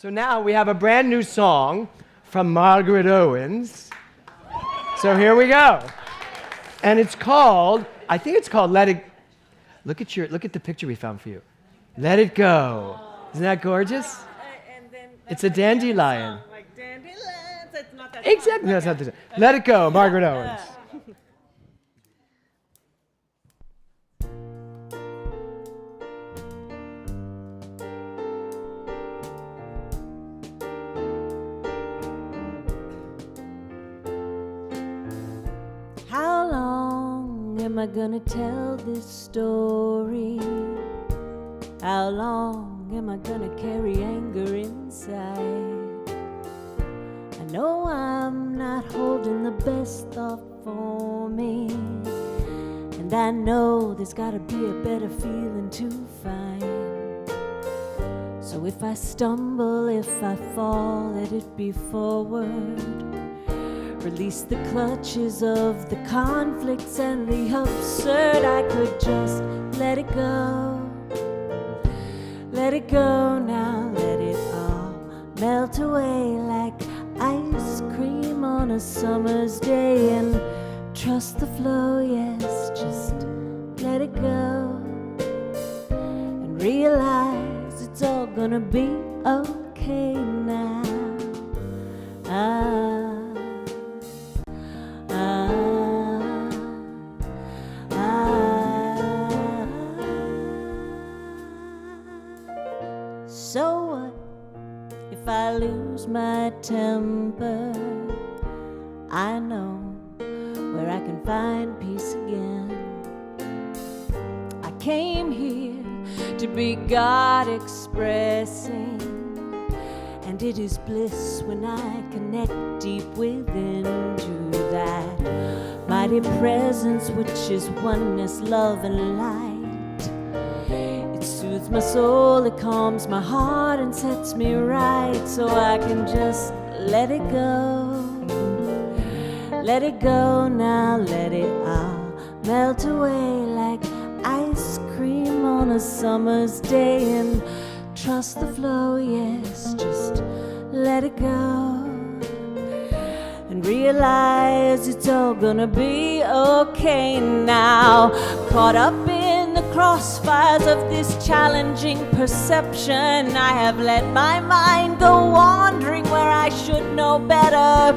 So now we have a brand new song from Margaret Owens. So here we go. And it's called, I think it's called Let It, look at the picture we found for you. Let It Go. Isn't that gorgeous? It's a dandelion. Like dandelions, it's not that Exactly, that's not the same. Let It Go, Margaret Owens. How long am I gonna tell this story? How long am I gonna carry anger inside? I know I'm not holding the best thought for me, and I know there's gotta be a better feeling to find. So if I stumble, if I fall, let it be forward. Release the clutches of the conflicts and the absurd. I could just let it go. Let it go now, let it all melt away like ice cream on a summer's day. And trust the flow, yes, just let it go. And realize it's all gonna be okay now. So what if I lose my temper? I know where I can find peace again. I came here to be God expressing, and it is bliss when I connect deep within to that mighty presence which is oneness, love, and light. It soothes my soul, it calms my heart and sets me right, so I can just let it go. Let it go now, let it all melt away like ice cream on a summer's day. And trust the flow, yes, just let it go. And realize it's all gonna be okay now. Caught up in the crossfires of this challenging perception, I have let my mind go wandering where I should know better.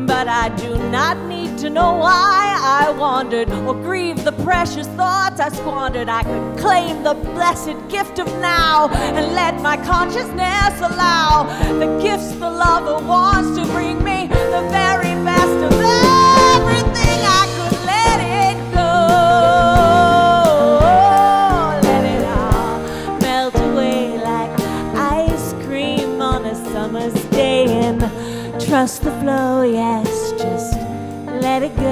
But I do not need to know why I wandered or grieve the precious thoughts I squandered. I could claim the blessed gift of now and let my consciousness allow the gifts the lover wants to bring me, the very best of everything. I could let it go. Let it all melt away like ice cream on a summer's day. And trust the flow, yes, just let it go.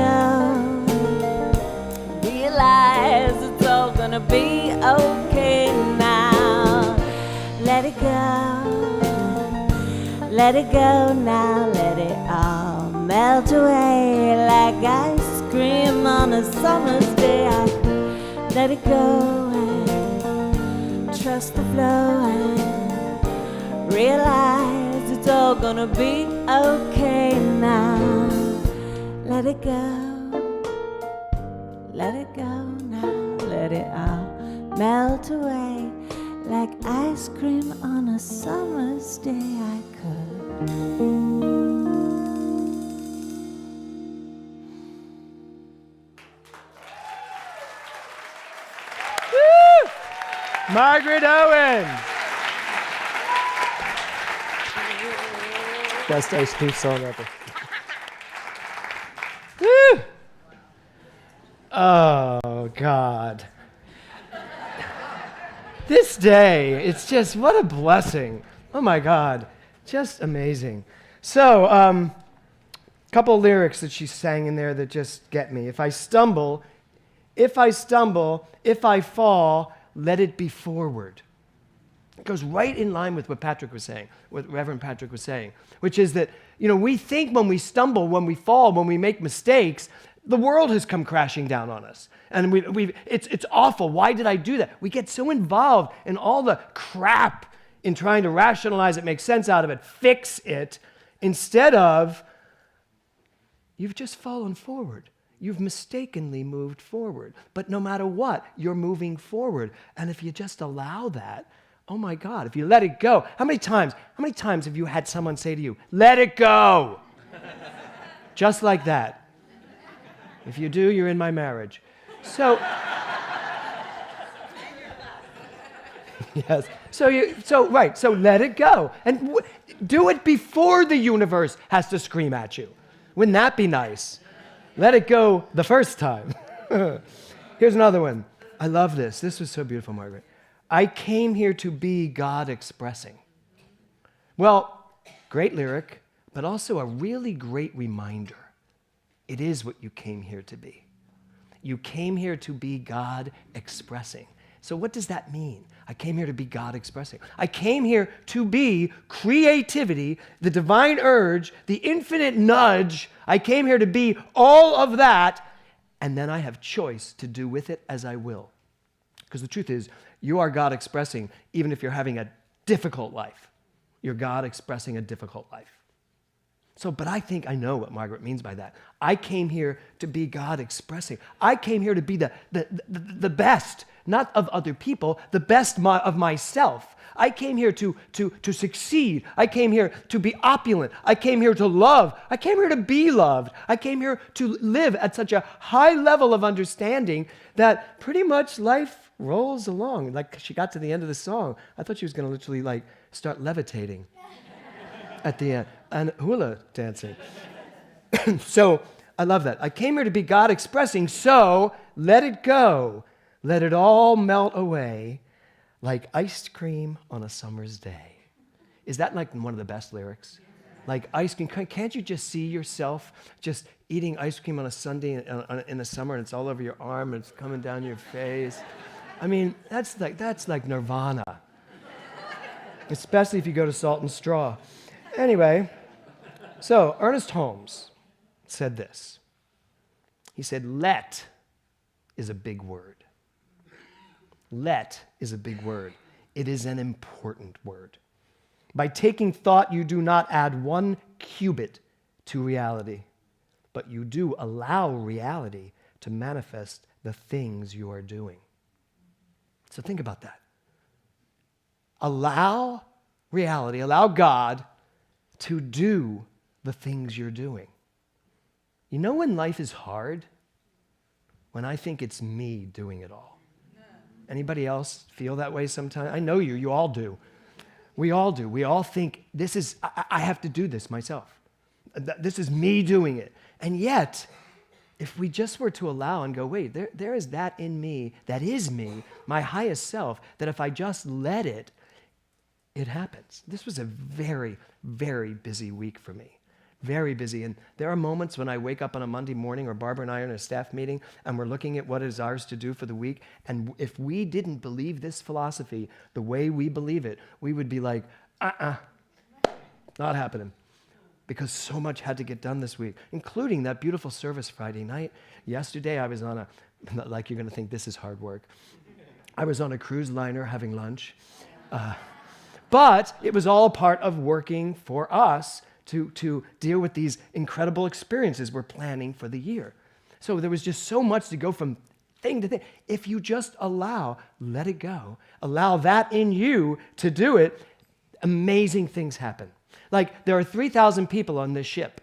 Realize it's all gonna be okay now. Let it go. Let it go now, let it all melt away like ice cream on a summer's day. I let it go and trust the flow and realize it's all gonna be okay now. Let it go. Let it go now. Let it all melt away like ice cream on a summer's day. I could. Woo! Margaret Owens. Best ice cream song ever. Woo! Oh, God. This day, it's just, what a blessing. Oh, my God. Just amazing. So, a couple of lyrics that she sang in there that just get me. If I stumble, if I fall, let it be forward. It goes right in line with what Patrick was saying, what Reverend Patrick was saying, which is that, we think when we stumble, when we fall, when we make mistakes, the world has come crashing down on us. And it's awful. Why did I do that? We get so involved in all the crap in trying to rationalize it, make sense out of it, fix it, instead of, you've just fallen forward. You've mistakenly moved forward. But no matter what, you're moving forward. And if you just allow that, oh my God, if you let it go, how many times have you had someone say to you, let it go? Just like that. If you do, you're in my marriage. So, yes. So let it go. And do it before the universe has to scream at you. Wouldn't that be nice? Let it go the first time. Here's another one. I love this. This was so beautiful, Margaret. I came here to be God expressing. Well, great lyric, but also a really great reminder. It is what you came here to be. You came here to be God expressing. So what does that mean? I came here to be God expressing. I came here to be creativity, the divine urge, the infinite nudge. I came here to be all of that, and then I have choice to do with it as I will. Because the truth is, you are God expressing even if you're having a difficult life. You're God expressing a difficult life. So, but I think I know what Margaret means by that. I came here to be God expressing. I came here to be the best, not of other people, the best of myself. I came here to succeed. I came here to be opulent. I came here to love. I came here to be loved. I came here to live at such a high level of understanding that pretty much life rolls along. Like she got to the end of the song, I thought she was going to literally start levitating at the end and hula dancing. So I love that. I came here to be God expressing, so let it go. Let it all melt away like ice cream on a summer's day. Is that like one of the best lyrics? Like ice cream. Can't you just see yourself just eating ice cream on a Sunday in the summer and it's all over your arm and it's coming down your face? I mean, that's like nirvana. Especially if you go to Salt and Straw. Anyway, so Ernest Holmes said this. He said, let is a big word. Let is a big word. It is an important word. By taking thought, you do not add 1 cubit to reality, but you do allow reality to manifest the things you are doing. So think about that. Allow reality, allow God to do the things you're doing. You know when life is hard? When I think it's me doing it all. Anybody else feel that way sometimes? I know you all do. We all do. We all think I have to do this myself. This is me doing it. And yet, if we just were to allow and go, wait, there is that in me, that is me, my highest self, that if I just let it, it happens. This was a very, very busy week for me. Very busy. And there are moments when I wake up on a Monday morning, or Barbara and I are in a staff meeting, and we're looking at what is ours to do for the week. And if we didn't believe this philosophy the way we believe it, we would be like, not happening. Because so much had to get done this week, including that beautiful service Friday night. Yesterday, I was on like you're going to think this is hard work. I was on a cruise liner having lunch. But it was all part of working for us to deal with these incredible experiences we're planning for the year. So there was just so much to go from thing to thing. If you just let it go, allow that in you to do it, amazing things happen. Like there are 3,000 people on this ship.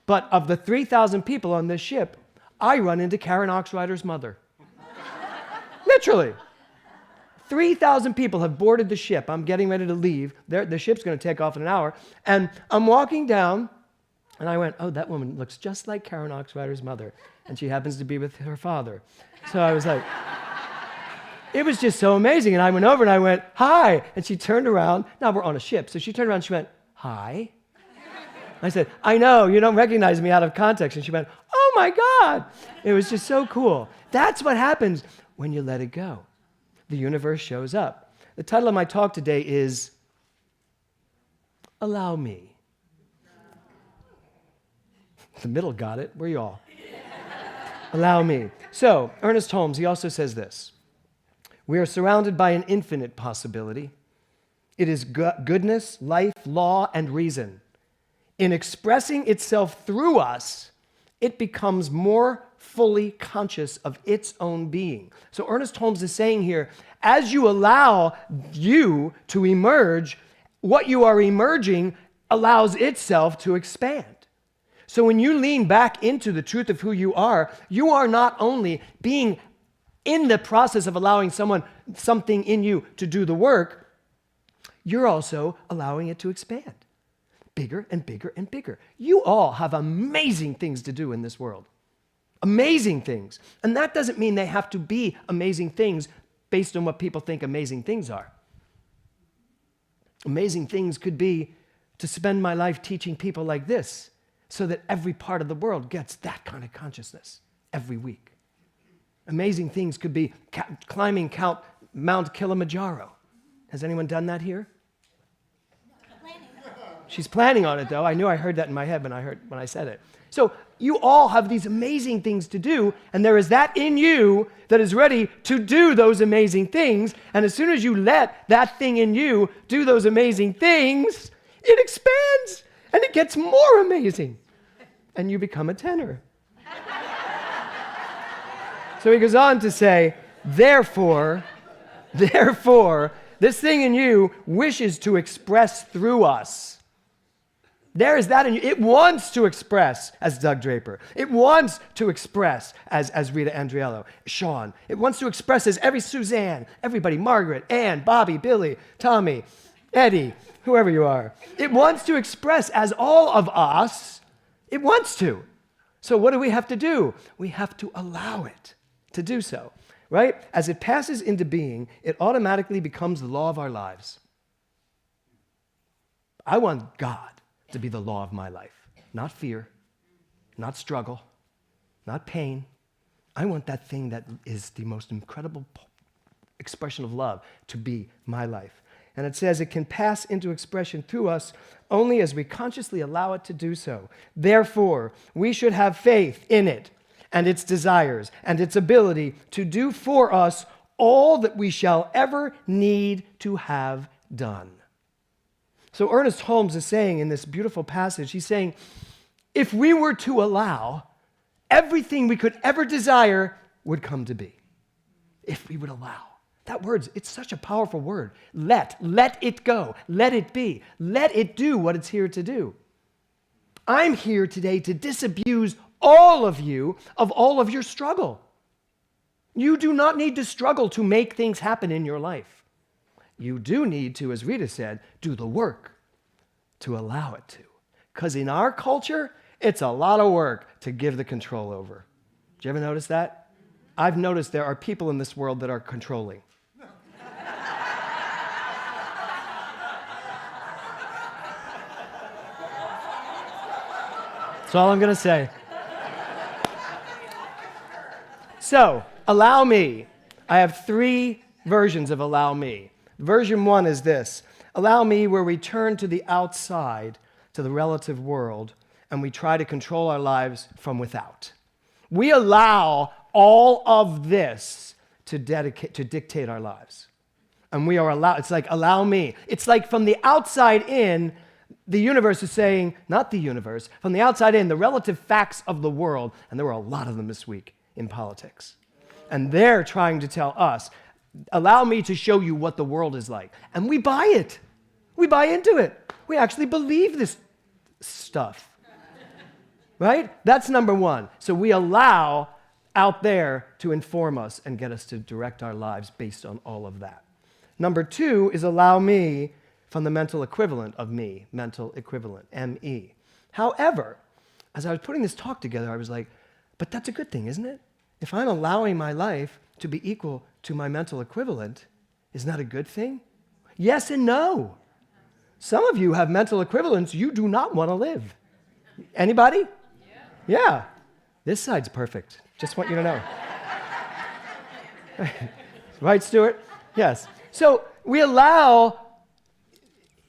But of the 3,000 people on this ship, I run into Karen Oxrider's mother. Literally. 3,000 people have boarded the ship. I'm getting ready to leave. The ship's going to take off in an hour. And I'm walking down, and I went, oh, that woman looks just like Karen Oxrider's mother. And she happens to be with her father. So I was like, it was just so amazing. And I went over and I went, hi. And she turned around. Now we're on a ship. So she turned around and she went, hi. I said, I know, you don't recognize me out of context. And she went, oh my God. It was just so cool. That's what happens when you let it go. The universe shows up. The title of my talk today is Allow Me. The middle got it. Where are you all? Allow me. So, Ernest Holmes, he also says this. We are surrounded by an infinite possibility, It is goodness, life, law, and reason. In expressing itself through us, it becomes more fully conscious of its own being. So Ernest Holmes is saying here, as you allow you to emerge, what you are emerging allows itself to expand. So when you lean back into the truth of who you are not only being in the process of allowing something in you to do the work, you're also allowing it to expand. Bigger and bigger and bigger. You all have amazing things to do in this world. Amazing things. And that doesn't mean they have to be amazing things based on what people think amazing things are. Amazing things could be to spend my life teaching people like this so that every part of the world gets that kind of consciousness every week. Amazing things could be climbing Mount Kilimanjaro. Has anyone done that here? She's planning on it, though. I knew I heard that in my head when I said it. So you all have these amazing things to do, and there is that in you that is ready to do those amazing things. And as soon as you let that thing in you do those amazing things, it expands, and it gets more amazing. And you become a tenor. So he goes on to say, therefore, this thing in you wishes to express through us. There is that in you. It wants to express as Doug Draper. It wants to express as Rita Andriello, Sean. It wants to express as every Suzanne, everybody, Margaret, Ann, Bobby, Billy, Tommy, Eddie, whoever you are. It wants to express as all of us. It wants to. So what do we have to do? We have to allow it to do so, right? As it passes into being, it automatically becomes the law of our lives. I want God to be the law of my life. Not fear, not struggle, not pain. I want that thing that is the most incredible expression of love to be my life. And it says it can pass into expression through us only as we consciously allow it to do so. Therefore, we should have faith in it and its desires and its ability to do for us all that we shall ever need to have done. So Ernest Holmes is saying in this beautiful passage, he's saying, if we were to allow, everything we could ever desire would come to be. If we would allow. That word, it's such a powerful word. Let it go. Let it be. Let it do what it's here to do. I'm here today to disabuse all of you of all of your struggle. You do not need to struggle to make things happen in your life. You do need to, as Rita said, do the work to allow it to. Because in our culture, it's a lot of work to give the control over. Did you ever notice that? I've noticed there are people in this world that are controlling. That's all I'm going to say. So, allow me. I have 3 versions of allow me. Version 1 is this. Allow me where we turn to the outside, to the relative world, and we try to control our lives from without. We allow all of this to dictate our lives. And we are allowed, it's like, allow me. It's like from the outside in, the universe is saying, not the universe, from the outside in, the relative facts of the world, and there were a lot of them this week in politics. And they're trying to tell us, allow me to show you what the world is like. And we buy it. We buy into it. We actually believe this stuff. Right? That's number 1. So we allow out there to inform us and get us to direct our lives based on all of that. Number 2 is allow me from the mental equivalent of me, mental equivalent, M-E. However, as I was putting this talk together, I was like, but that's a good thing, isn't it? If I'm allowing my life to be equal to my mental equivalent, isn't that a good thing? Yes and no. Some of you have mental equivalents you do not want to live. Anybody? Yeah. This side's perfect. Just want you to know. Right, Stuart? Yes. So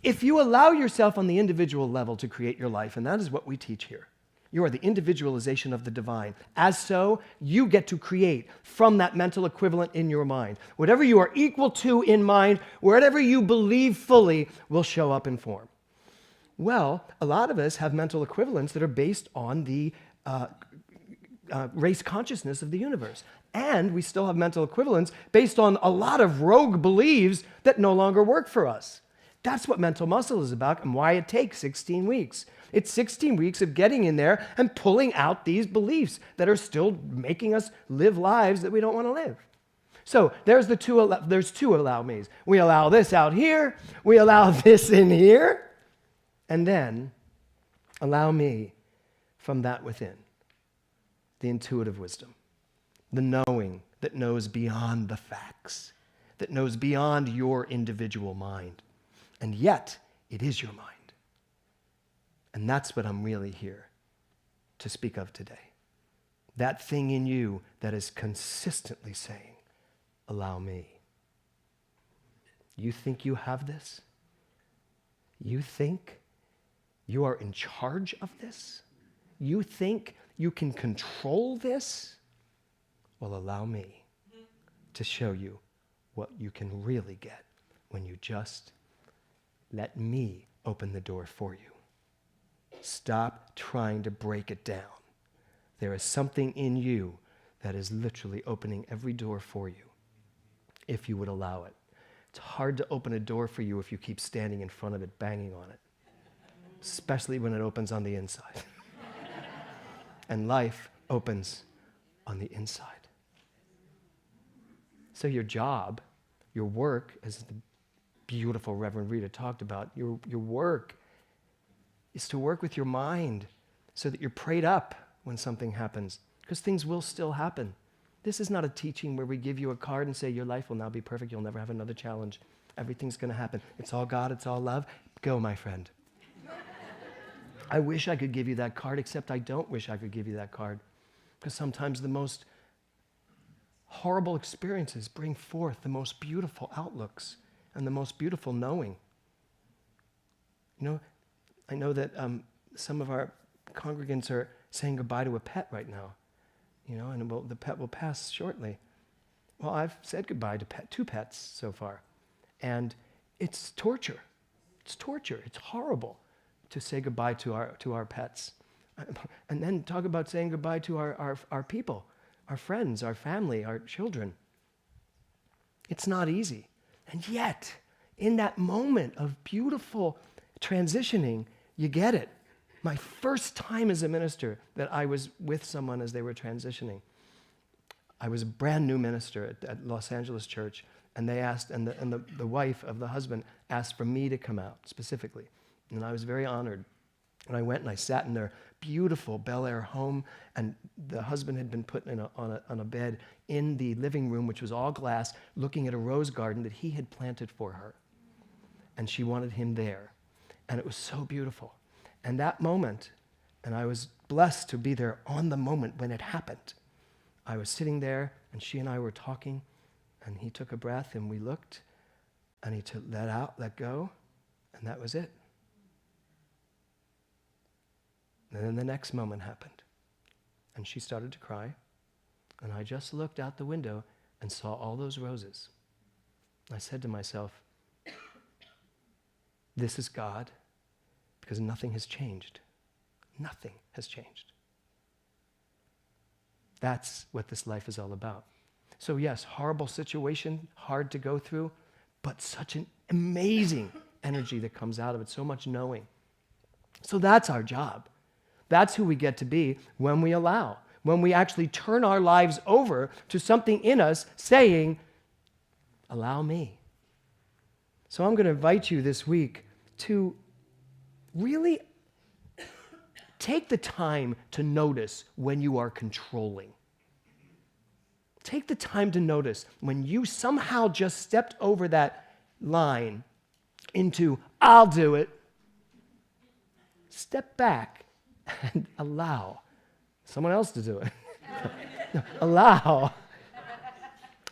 if you allow yourself on the individual level to create your life, and that is what we teach here, You are the individualization of the divine. As so, you get to create from that mental equivalent in your mind. Whatever you are equal to in mind, whatever you believe fully, will show up in form. Well, a lot of us have mental equivalents that are based on the race consciousness of the universe. And we still have mental equivalents based on a lot of rogue beliefs that no longer work for us. That's what mental muscle is about and why it takes 16 weeks. It's 16 weeks of getting in there and pulling out these beliefs that are still making us live lives that we don't want to live. So there's two allow me's. We allow this out here, we allow this in here, and then allow me from that within. The intuitive wisdom, the knowing that knows beyond the facts, that knows beyond your individual mind. And yet, it is your mind. And that's what I'm really here to speak of today. That thing in you that is consistently saying, allow me. You think you have this? You think you are in charge of this? You think you can control this? Well, allow me to show you what you can really get when you just let me open the door for you. Stop trying to break it down. There is something in you that is literally opening every door for you, if you would allow it. It's hard to open a door for you if you keep standing in front of it, banging on it, especially when it opens on the inside. And life opens on the inside. So your job, your work, as the beautiful Reverend Rita talked about, your work is to work with your mind so that you're prayed up when something happens, because things will still happen. This is not a teaching where we give you a card and say your life will now be perfect, you'll never have another challenge. Everything's going to happen. It's all God, it's all love. Go, my friend. I wish I could give you that card, except I don't wish I could give you that card, because sometimes the most horrible experiences bring forth the most beautiful outlooks and the most beautiful knowing. You know, I know that some of our congregants are saying goodbye to a pet right now, you know, and the pet will pass shortly. Well, I've said goodbye to two pets so far, and it's torture. It's torture. It's horrible to say goodbye to our pets. And then talk about saying goodbye to our people, our friends, our family, our children. It's not easy. And yet, in that moment of beautiful transitioning, you get it. My first time as a minister that I was with someone as they were transitioning, I was a brand new minister at Los Angeles Church, and they asked, and the wife of the husband asked for me to come out specifically. And I was very honored. And I went and I sat in their beautiful Bel Air home, and the husband had been put on a bed in the living room, which was all glass, looking at a rose garden that he had planted for her. And she wanted him there. And it was so beautiful. And that moment, and I was blessed to be there on the moment when it happened. I was sitting there, and she and I were talking, and he took a breath, and we looked, and he let go, and that was it. And then the next moment happened, and she started to cry, and I just looked out the window and saw all those roses. I said to myself, this is God, because nothing has changed. Nothing has changed. That's what this life is all about. So yes, horrible situation, hard to go through, but such an amazing energy that comes out of it, so much knowing. So that's our job. That's who we get to be when we allow, when we actually turn our lives over to something in us saying, allow me. So I'm going to invite you this week to really take the time to notice when you are controlling. Take the time to notice when you somehow just stepped over that line into, I'll do it. Step back and allow someone else to do it. No, allow.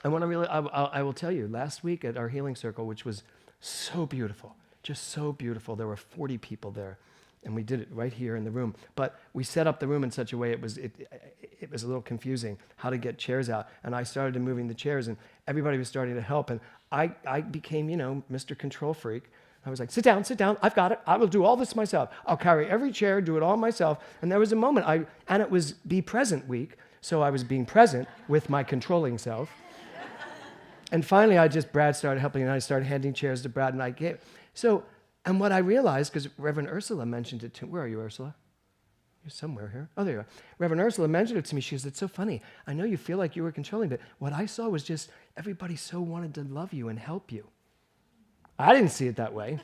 I will tell you, last week at our healing circle, which was so beautiful, just so beautiful, there were 40 people there. And we did it right here in the room. But we set up the room in such a way it was a little confusing how to get chairs out. And I started moving the chairs, and everybody was starting to help. And I became, Mr. Control Freak. I was like, sit down, I've got it. I will do all this myself. I'll carry every chair, do it all myself. And there was a moment, and it was Be Present week, so I was being present with my controlling self. And finally, Brad started helping, and I started handing chairs to Brad, and I gave. And what I realized, because Reverend Ursula mentioned it to me. Where are you, Ursula? You're somewhere here. Oh, there you are. Reverend Ursula mentioned it to me. She said, it's so funny. I know you feel like you were controlling, but what I saw was just everybody so wanted to love you and help you. I didn't see it that way.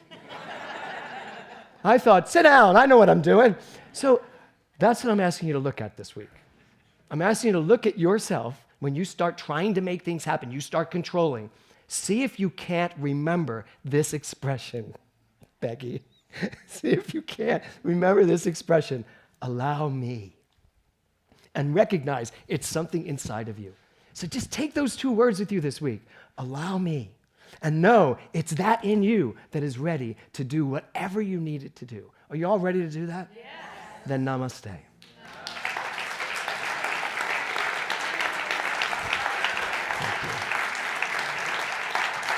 I thought, sit down, I know what I'm doing. So that's what I'm asking you to look at this week. I'm asking you to look at yourself when you start trying to make things happen, you start controlling. See if you can't remember this expression. Becky, see if you can't remember this expression, allow me, and recognize it's something inside of you. So just take those 2 words with you this week, allow me, and know it's that in you that is ready to do whatever you need it to do. Are you all ready to do that? Yes. Then namaste.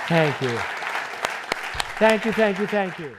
Thank you. Thank you, thank you, thank you.